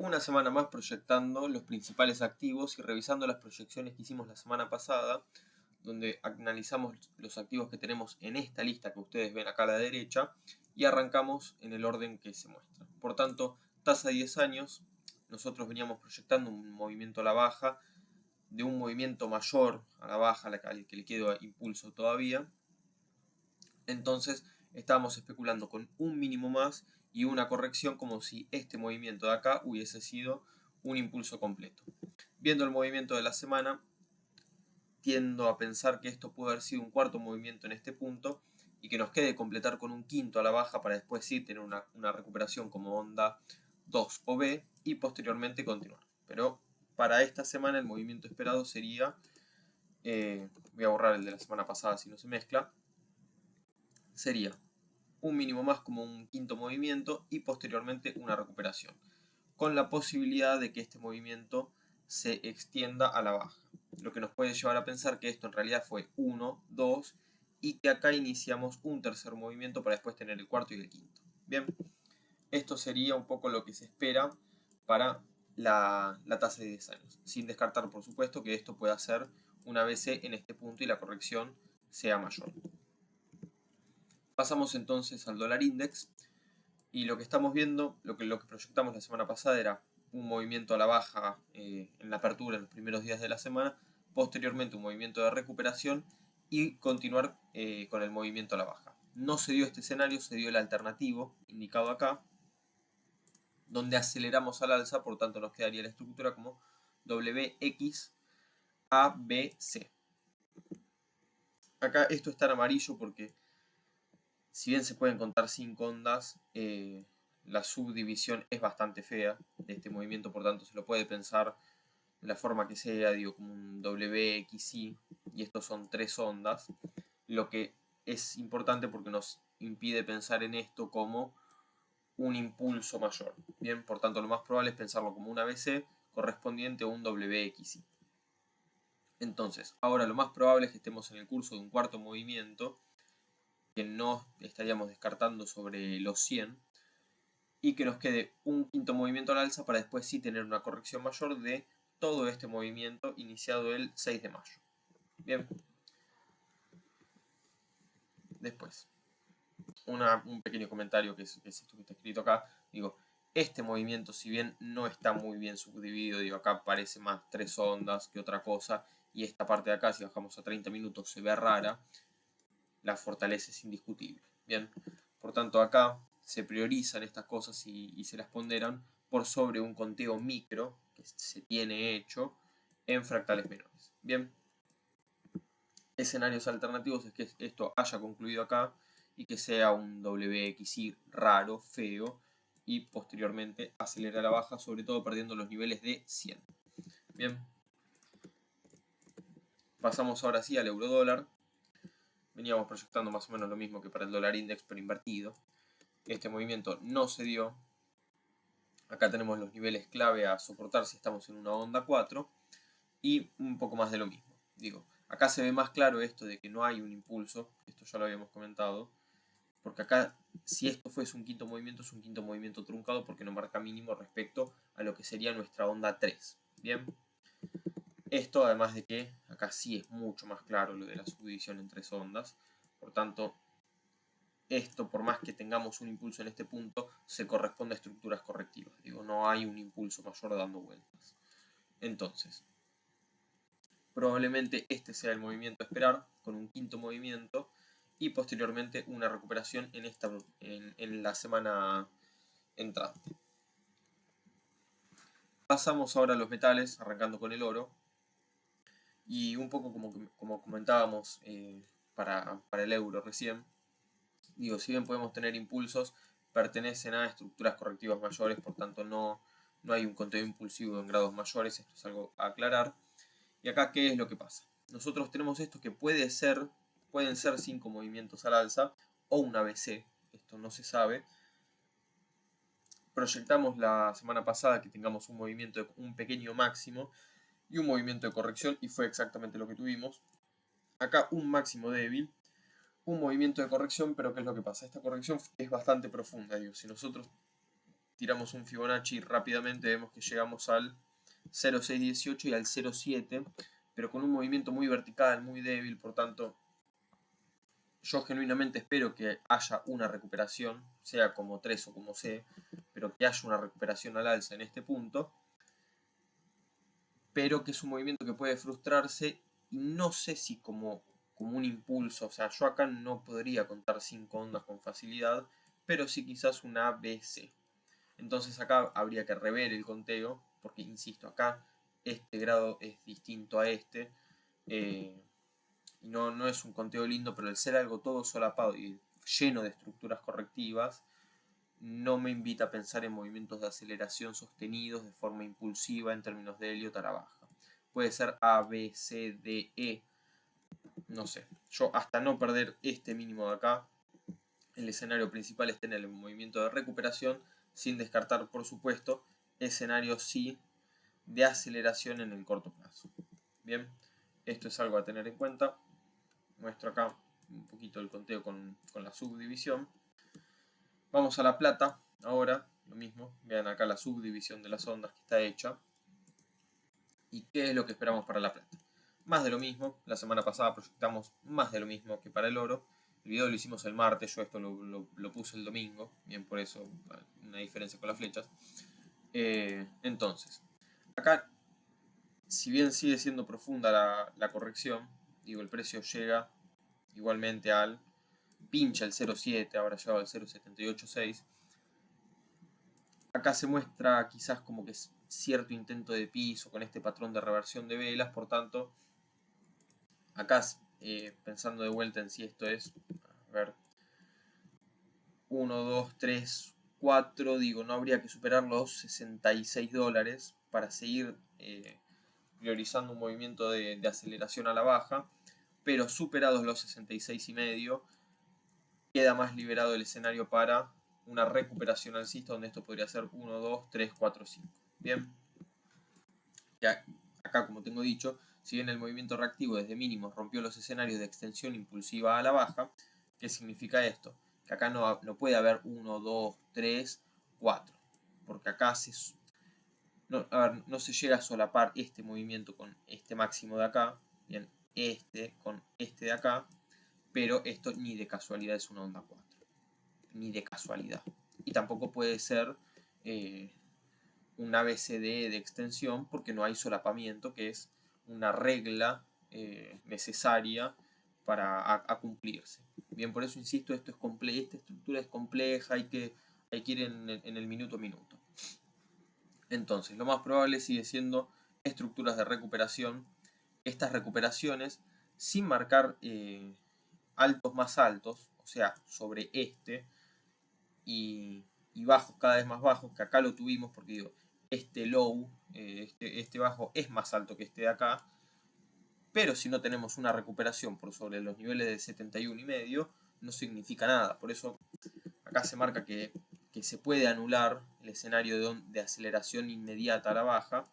Una semana más proyectando los principales activos y revisando las proyecciones que hicimos la semana pasada, donde analizamos los activos que tenemos en esta lista que ustedes ven acá a la derecha y arrancamos en el orden que se muestra. Por tanto, tasa de 10 años, nosotros veníamos proyectando un movimiento a la baja, de un movimiento mayor a la baja al que le queda impulso todavía. Entonces estábamos especulando con un mínimo más y una corrección como si este movimiento de acá hubiese sido un impulso completo. Viendo el movimiento de la semana, tiendo a pensar que esto puede haber sido un cuarto movimiento en este punto y que nos quede completar con un quinto a la baja para después sí tener una recuperación como onda 2 o B y posteriormente continuar. Pero para esta semana el movimiento esperado sería, voy a borrar el de la semana pasada si no se mezcla, sería un mínimo más como un quinto movimiento y posteriormente una recuperación, con la posibilidad de que este movimiento se extienda a la baja, lo que nos puede llevar a pensar que esto en realidad fue 1, 2 y que acá iniciamos un tercer movimiento para después tener el cuarto y el quinto. Bien, esto sería un poco lo que se espera para la tasa de 10 años, sin descartar por supuesto que esto pueda ser una BC en este punto y la corrección sea mayor. Pasamos entonces al dólar index y lo que estamos viendo, lo que proyectamos la semana pasada era un movimiento a la baja en la apertura en los primeros días de la semana, posteriormente un movimiento de recuperación y continuar con el movimiento a la baja. No se dio este escenario, se dio el alternativo indicado acá, donde aceleramos al alza, por tanto nos quedaría la estructura como WXABC. Acá esto está en amarillo porque si bien se pueden contar 5 ondas, la subdivisión es bastante fea de este movimiento, por tanto se lo puede pensar de la forma que sea, digo, como un WXY, y estos son 3 ondas, lo que es importante porque nos impide pensar en esto como un impulso mayor. Bien, por tanto lo más probable es pensarlo como una ABC correspondiente a un WXY. Entonces, ahora lo más probable es que estemos en el curso de un cuarto movimiento, que no estaríamos descartando sobre los 100, y que nos quede un quinto movimiento al alza para después sí tener una corrección mayor de todo este movimiento iniciado el 6 de mayo. Bien. Después, un pequeño comentario que es esto que está escrito acá. Digo, este movimiento, si bien no está muy bien subdividido, digo, acá parece más 3 ondas que otra cosa, y esta parte de acá, si bajamos a 30 minutos, se ve rara, la fortaleza es indiscutible. Bien, por tanto acá se priorizan estas cosas y se las ponderan por sobre un conteo micro que se tiene hecho en fractales menores. Bien, escenarios alternativos es que esto haya concluido acá y que sea un WXY raro, feo, y posteriormente acelera a la baja, sobre todo perdiendo los niveles de 100. Bien, pasamos ahora sí al euro dólar. Veníamos proyectando más o menos lo mismo que para el dólar index, pero invertido. Este movimiento no se dio. Acá tenemos los niveles clave a soportar si estamos en una onda 4 y un poco más de lo mismo. Digo, acá se ve más claro esto de que no hay un impulso, esto ya lo habíamos comentado, porque acá si esto fuese un quinto movimiento es un quinto movimiento truncado porque no marca mínimo respecto a lo que sería nuestra onda 3. Bien, esto además de que acá sí es mucho más claro lo de la subdivisión en 3 ondas, por tanto esto, por más que tengamos un impulso en este punto, se corresponde a estructuras correctivas. Digo, no hay un impulso mayor dando vueltas. Entonces, probablemente este sea el movimiento a esperar, con un quinto movimiento, y posteriormente una recuperación en la semana entrante. Pasamos ahora a los metales, arrancando con el oro. Y un poco como comentábamos para el euro recién, digo, si bien podemos tener impulsos, pertenecen a estructuras correctivas mayores, por tanto no hay un conteo impulsivo en grados mayores, esto es algo a aclarar. Y acá, ¿qué es lo que pasa? Nosotros tenemos esto que pueden ser 5 movimientos al alza o una BC, esto no se sabe. Proyectamos la semana pasada que tengamos un movimiento de un pequeño máximo y un movimiento de corrección, y fue exactamente lo que tuvimos. Acá un máximo débil, un movimiento de corrección, pero ¿qué es lo que pasa? Esta corrección es bastante profunda, digo, si nosotros tiramos un Fibonacci rápidamente, vemos que llegamos al 0,618 y al 0,7, pero con un movimiento muy vertical, muy débil. Por tanto, yo genuinamente espero que haya una recuperación, sea como 3 o como C, pero que haya una recuperación al alza en este punto, pero que es un movimiento que puede frustrarse y no sé si como un impulso. O sea, yo acá no podría contar 5 ondas con facilidad, pero sí quizás una ABC. Entonces acá habría que rever el conteo, porque insisto, acá este grado es distinto a este, y no es un conteo lindo, pero el ser algo todo solapado y lleno de estructuras correctivas, no me invita a pensar en movimientos de aceleración sostenidos de forma impulsiva en términos de Elliott a la baja. Puede ser A, B, C, D, E, no sé. Yo hasta no perder este mínimo de acá, el escenario principal está en el movimiento de recuperación, sin descartar, por supuesto, escenarios sí de aceleración en el corto plazo. Bien, esto es algo a tener en cuenta. Muestro acá un poquito el conteo con la subdivisión. Vamos a la plata, ahora lo mismo. Vean acá la subdivisión de las ondas que está hecha. ¿Y qué es lo que esperamos para la plata? Más de lo mismo. La semana pasada proyectamos más de lo mismo que para el oro. El video lo hicimos el martes, yo esto lo puse el domingo. Bien, por eso una diferencia con las flechas. Entonces, acá, si bien sigue siendo profunda la corrección, digo, el precio llega igualmente pincha el 0,7, ahora llegado al 0,786. Acá se muestra quizás como que es cierto intento de piso con este patrón de reversión de velas. Por tanto, acá pensando de vuelta en si esto es, a ver, 1, 2, 3, 4, digo, no habría que superar los $66 para seguir priorizando un movimiento de aceleración a la baja, pero superados los 66,5 queda más liberado el escenario para una recuperación alcista, donde esto podría ser 1, 2, 3, 4, 5. Bien, ya acá, como tengo dicho, si bien el movimiento reactivo desde mínimos rompió los escenarios de extensión impulsiva a la baja, ¿qué significa esto? Que acá no puede haber 1, 2, 3, 4, porque acá no se llega a solapar este movimiento con este máximo de acá, bien, este con este de acá, pero esto ni de casualidad es una onda 4, ni de casualidad. Y tampoco puede ser un ABCD de extensión, porque no hay solapamiento, que es una regla necesaria para cumplirse. Bien, por eso insisto, esta estructura es compleja, hay que ir en el minuto a minuto. Entonces, lo más probable sigue siendo estructuras de recuperación. Estas recuperaciones, sin marcar altos más altos, o sea, sobre este, y bajos cada vez más bajos, que acá lo tuvimos porque digo, este low, este bajo es más alto que este de acá, pero si no tenemos una recuperación por sobre los niveles de 71,5, no significa nada. Por eso acá se marca que se puede anular el escenario de aceleración inmediata a la baja,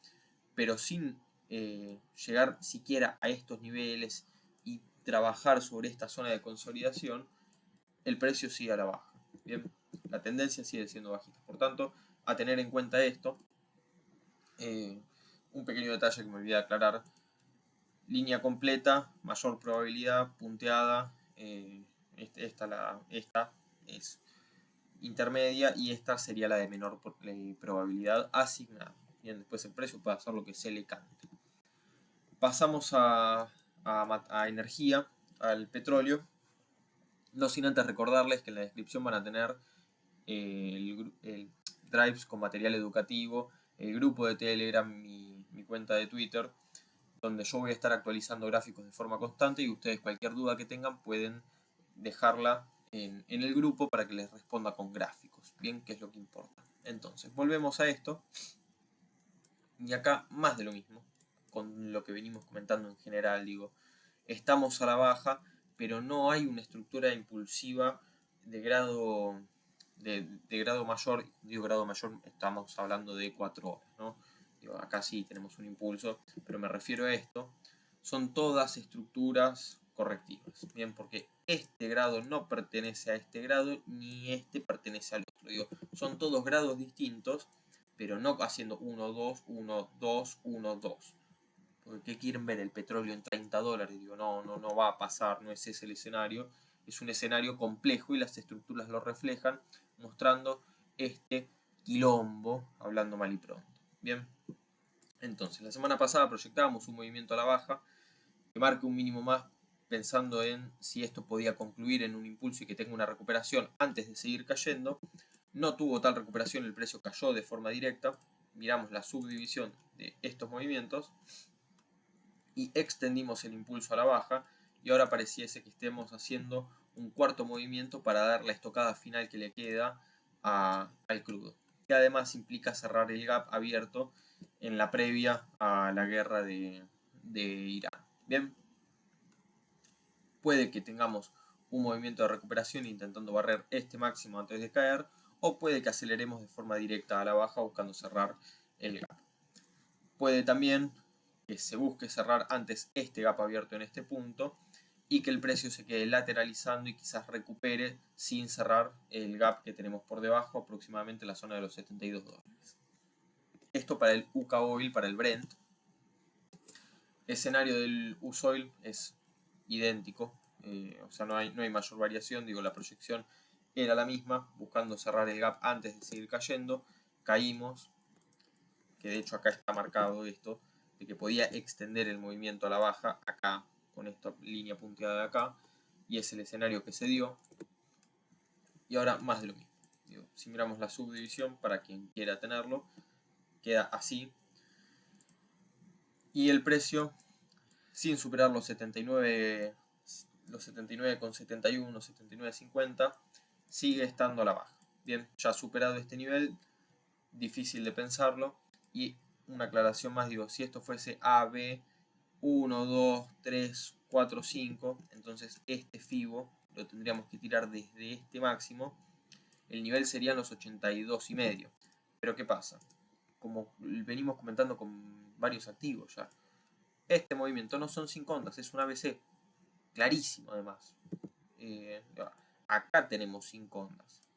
pero sin llegar siquiera a estos niveles y trabajar sobre esta zona de consolidación, el precio sigue a la baja. Bien, la tendencia sigue siendo bajista. Por tanto, a tener en cuenta esto, un pequeño detalle que me olvidé de aclarar: línea completa, mayor probabilidad, punteada, esta es intermedia y esta sería la de menor probabilidad asignada. Bien, después el precio puede hacer lo que se le cante. Pasamos a energía, al petróleo. No sin antes recordarles que en la descripción van a tener el drives con material educativo, el grupo de Telegram, mi cuenta de Twitter, donde yo voy a estar actualizando gráficos de forma constante, y ustedes cualquier duda que tengan pueden dejarla en el grupo para que les responda con gráficos, bien, que es lo que importa. Entonces, volvemos a esto, y acá más de lo mismo, con lo que venimos comentando en general. Digo, estamos a la baja, pero no hay una estructura impulsiva de grado grado mayor. Digo grado mayor, estamos hablando de 4 horas, ¿no? Digo, acá sí tenemos un impulso, pero me refiero a esto. Son todas estructuras correctivas, bien, porque este grado no pertenece a este grado, ni este pertenece al otro. otro. Digo, son todos grados distintos, pero no haciendo 1, 2, 1, 2, 1, 2. Porque ¿qué quieren ver? El petróleo en $30. Digo, no va a pasar, no es ese el escenario. Es un escenario complejo y las estructuras lo reflejan, mostrando este quilombo, hablando mal y pronto. Bien, entonces, la semana pasada proyectábamos un movimiento a la baja que marque un mínimo más, pensando en si esto podía concluir en un impulso y que tenga una recuperación antes de seguir cayendo. No tuvo tal recuperación, el precio cayó de forma directa. Miramos la subdivisión de estos movimientos y extendimos el impulso a la baja, y ahora pareciese que estemos haciendo un cuarto movimiento para dar la estocada final que le queda al crudo, que además implica cerrar el gap abierto en la previa a la guerra de Irán. Bien, puede que tengamos un movimiento de recuperación intentando barrer este máximo antes de caer, o puede que aceleremos de forma directa a la baja buscando cerrar el gap. Puede también que se busque cerrar antes este gap abierto en este punto y que el precio se quede lateralizando y quizás recupere sin cerrar el gap que tenemos por debajo, aproximadamente la zona de los $72. Esto para el UK Oil, para el Brent. El escenario del US Oil es idéntico, o sea, no hay mayor variación. Digo, la proyección era la misma, buscando cerrar el gap antes de seguir cayendo. Caímos, que de hecho acá está marcado esto, de que podía extender el movimiento a la baja acá, con esta línea punteada de acá, y es el escenario que se dio. Y ahora más de lo mismo. Digo, si miramos la subdivisión, para quien quiera tenerlo, queda así. Y el precio, sin superar los 79, los 79,71, 79,50, sigue estando a la baja. Bien, ya superado este nivel, difícil de pensarlo. Y una aclaración más, digo, si esto fuese A, B, 1, 2, 3, 4, 5, entonces este FIBO lo tendríamos que tirar desde este máximo. El nivel serían los 82,5. Pero ¿qué pasa? Como venimos comentando con varios activos ya, este movimiento no son 5 ondas, es un ABC. Clarísimo además. Acá tenemos 5 ondas,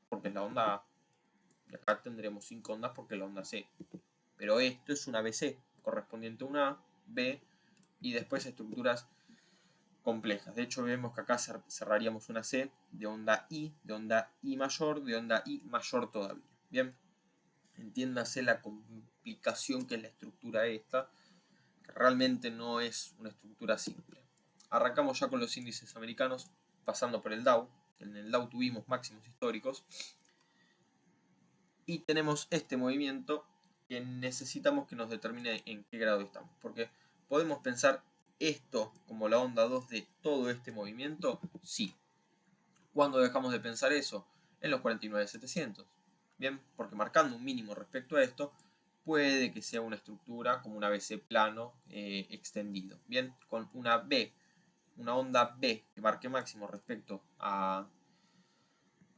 porque es la onda A. Y acá tendremos 5 ondas porque es la onda C. Pero esto es un ABC, correspondiente a una A, B, y después estructuras complejas. De hecho, vemos que acá cerraríamos una C de onda I mayor, de onda I mayor todavía. Bien, entiéndase la complicación que es la estructura esta, que realmente no es una estructura simple. Arrancamos ya con los índices americanos, pasando por el Dow. En el Dow tuvimos máximos históricos. Y tenemos este movimiento que necesitamos que nos determine en qué grado estamos. Porque podemos pensar esto como la onda 2 de todo este movimiento, sí. ¿Cuándo dejamos de pensar eso? En los 49,700. Bien, porque marcando un mínimo respecto a esto, puede que sea una estructura como un ABC plano extendido. Bien, con una B, una onda B que marque máximo respecto a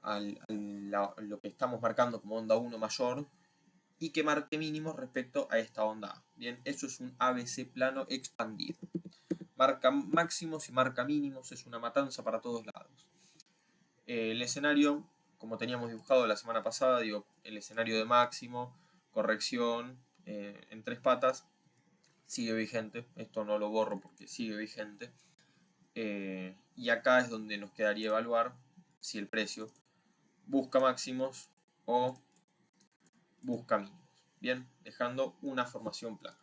lo que estamos marcando como onda 1 mayor, y que marque mínimos respecto a esta onda A. Bien, eso es un ABC plano expandido. Marca máximos y marca mínimos, es una matanza para todos lados. El escenario, como teníamos dibujado la semana pasada, digo, el escenario de máximo, corrección en 3 patas, sigue vigente. Esto no lo borro porque sigue vigente. Y acá es donde nos quedaría evaluar si el precio busca máximos o busca mínimos. Bien, dejando una formación plana.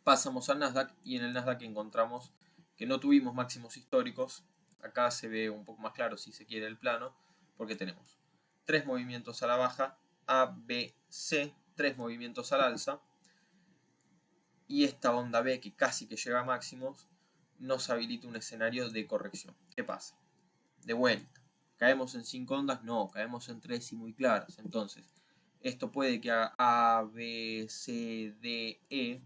Pasamos al Nasdaq y en el Nasdaq encontramos que no tuvimos máximos históricos. Acá se ve un poco más claro, si se quiere, el plano, porque tenemos 3 movimientos a la baja, A, B, C, 3 movimientos al alza, y esta onda B, que casi que llega a máximos, nos habilita un escenario de corrección. ¿Qué pasa? De vuelta, ¿caemos en 5 ondas? No, caemos en 3 y muy claras. Entonces, esto puede que haga A, B, C, D, E,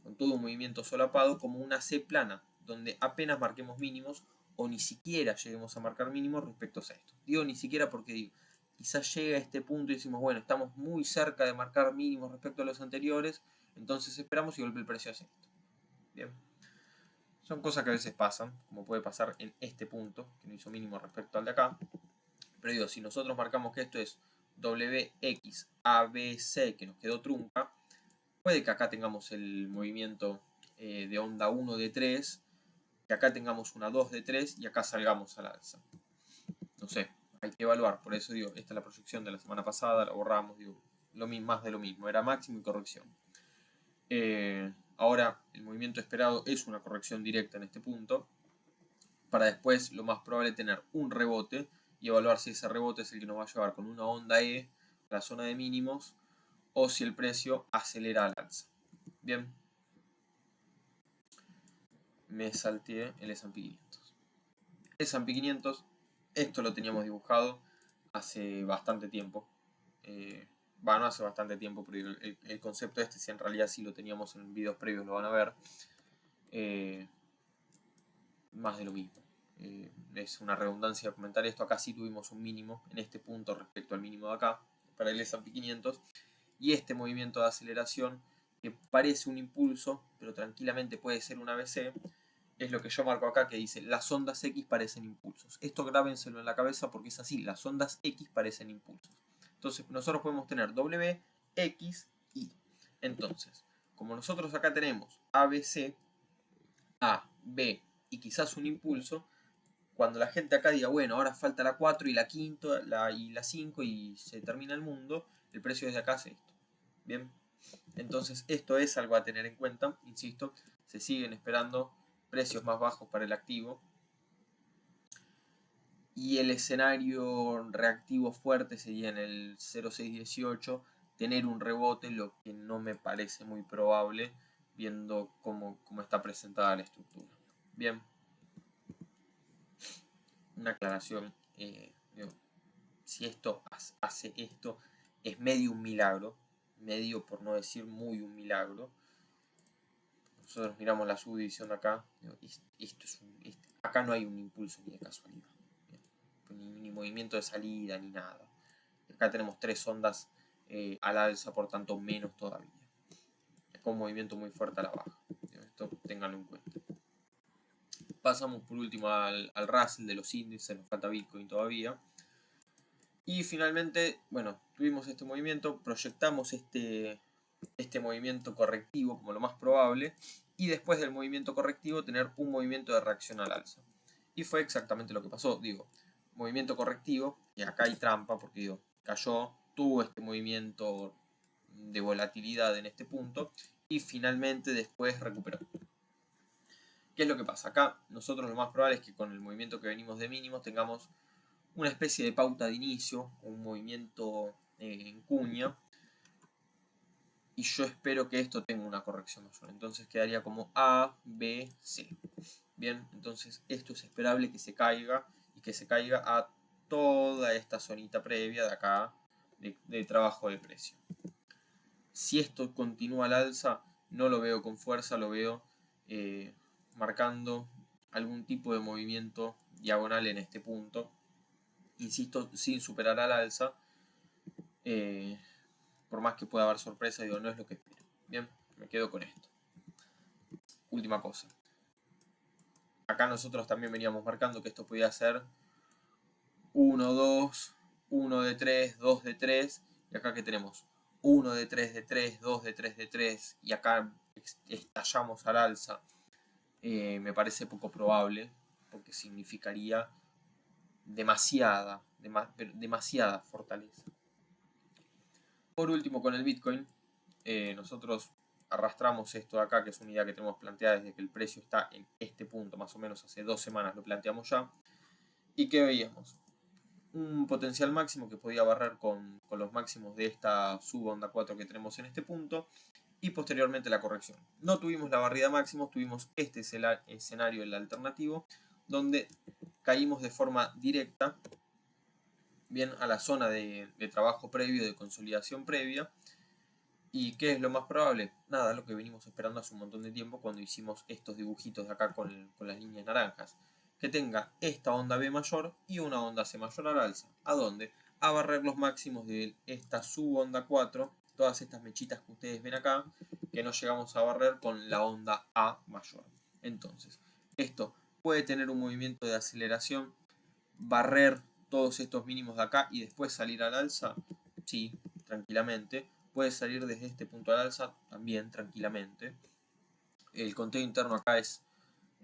con todo un movimiento solapado, como una C plana, donde apenas marquemos mínimos o ni siquiera lleguemos a marcar mínimos respecto a esto. Digo ni siquiera porque digo, quizás llega a este punto y decimos, bueno, estamos muy cerca de marcar mínimos respecto a los anteriores, entonces esperamos y golpea el precio hacia esto. Bien. Son cosas que a veces pasan, como puede pasar en este punto, que no hizo mínimo respecto al de acá. Pero digo, si nosotros marcamos que esto es WX, ABC, que nos quedó trunca, puede que acá tengamos el movimiento de onda 1 de 3, que acá tengamos una 2 de 3 y acá salgamos al alza. No sé, hay que evaluar. Por eso digo, esta es la proyección de la semana pasada, la borramos, digo, más de lo mismo, era máximo y corrección. Ahora el movimiento esperado es una corrección directa en este punto, para después lo más probable tener un rebote y evaluar si ese rebote es el que nos va a llevar con una onda E a la zona de mínimos o si el precio acelera al alza. Bien, me salteé el S&P 500. S&P 500, esto lo teníamos dibujado hace bastante tiempo. No hace bastante tiempo, pero el concepto este, si en realidad sí lo teníamos en videos previos, lo van a ver. Más de lo mismo. Es una redundancia comentar esto. Acá sí tuvimos un mínimo en este punto respecto al mínimo de acá para el S&P 500, y este movimiento de aceleración que parece un impulso pero tranquilamente puede ser un ABC, es lo que yo marco acá, que dice las ondas X parecen impulsos. Esto grábenselo en la cabeza porque es así, las ondas X parecen impulsos. Entonces nosotros podemos tener W, X, Y. Entonces, como nosotros acá tenemos ABC, A, B y quizás un impulso, cuando la gente acá diga, bueno, ahora falta la 4 y la quinta y la 5 y se termina el mundo, el precio desde acá es esto. Bien, entonces esto es algo a tener en cuenta. Insisto, se siguen esperando precios más bajos para el activo, y el escenario reactivo fuerte sería en el 0,618 tener un rebote, lo que no me parece muy probable viendo cómo está presentada la estructura. Bien, una aclaración, si esto hace esto, es medio un milagro, medio por no decir muy un milagro. Nosotros miramos la subdivisión de acá, acá no hay un impulso ni de casualidad, ni movimiento de salida ni nada. Acá tenemos tres ondas al alza, por tanto menos todavía, con un movimiento muy fuerte a la baja. Esto ténganlo en cuenta. Pasamos por último al Russell de los índices, nos falta Bitcoin todavía. Y finalmente, bueno, tuvimos este movimiento, proyectamos este movimiento correctivo como lo más probable, y después del movimiento correctivo tener un movimiento de reacción al alza. Y fue exactamente lo que pasó, digo, movimiento correctivo, y acá hay trampa porque digo, cayó, tuvo este movimiento de volatilidad en este punto, y finalmente después recuperó. ¿Qué es lo que pasa? Acá nosotros lo más probable es que con el movimiento que venimos de mínimos tengamos una especie de pauta de inicio, un movimiento en cuña, y yo espero que esto tenga una corrección mayor. Entonces quedaría como A, B, C. Bien, entonces esto es esperable que se caiga, y que se caiga a toda esta zonita previa de acá de trabajo de precio. Si esto continúa al alza, no lo veo con fuerza, lo veo marcando algún tipo de movimiento diagonal en este punto. Insisto, sin superar al alza. Por más que pueda haber sorpresa, digo, no es lo que espero. Bien, me quedo con esto. Última cosa. Acá nosotros también veníamos marcando que esto podía ser 1, 2, 1 de 3, 2 de 3. Y acá que tenemos 1 de 3 de 3, 2 de 3 de 3. Y acá estallamos al alza. Me parece poco probable, porque significaría demasiada fortaleza. Por último, con el Bitcoin, nosotros arrastramos esto de acá, que es una idea que tenemos planteada desde que el precio está en este punto, más o menos hace 2 semanas lo planteamos ya. ¿Y qué veíamos? Un potencial máximo que podía barrer con los máximos de esta subonda 4 que tenemos en este punto, y posteriormente la corrección. No tuvimos la barrida máximos, tuvimos este escenario, el alternativo, donde caímos de forma directa bien a la zona de trabajo previo, de consolidación previa. ¿Y qué es lo más probable? Nada, lo que venimos esperando hace un montón de tiempo cuando hicimos estos dibujitos de acá con las líneas naranjas. Que tenga esta onda B mayor y una onda C mayor al alza. ¿A dónde? A barrer los máximos de esta subonda 4, todas estas mechitas que ustedes ven acá, que no llegamos a barrer con la onda A mayor. Entonces, esto puede tener un movimiento de aceleración, barrer todos estos mínimos de acá y después salir al alza? Sí, tranquilamente. Puede salir desde este punto al alza también tranquilamente. El conteo interno acá es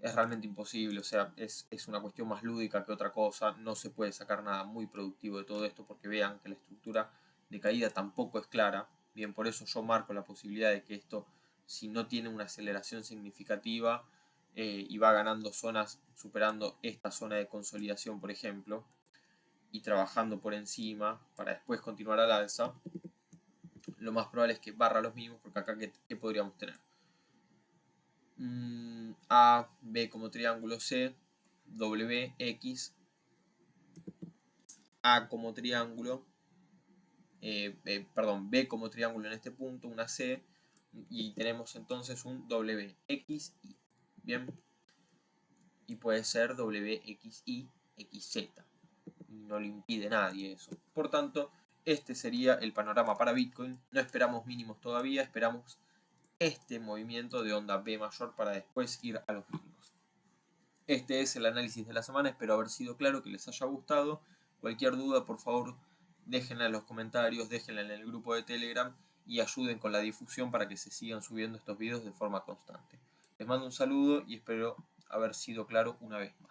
realmente imposible, o sea, es una cuestión más lúdica que otra cosa, no se puede sacar nada muy productivo de todo esto porque vean que la estructura de caída tampoco es clara. Bien, por eso yo marco la posibilidad de que esto, si no tiene una aceleración significativa y va ganando zonas, superando esta zona de consolidación, por ejemplo, y trabajando por encima para después continuar al alza, lo más probable es que barra los mínimos, porque acá ¿qué podríamos tener? A, B como triángulo, C, W, X, A como triángulo, perdón, B como triángulo en este punto, una C, y tenemos entonces un W, X, Y. Bien, y puede ser W, X, Y, X, Z. No le impide a nadie eso. Por tanto, este sería el panorama para Bitcoin. No esperamos mínimos todavía, esperamos este movimiento de onda B mayor para después ir a los mínimos. Este es el análisis de la semana, espero haber sido claro, que les haya gustado. Cualquier duda, por favor, déjenla en los comentarios, déjenla en el grupo de Telegram y ayuden con la difusión para que se sigan subiendo estos videos de forma constante. Les mando un saludo y espero haber sido claro una vez más.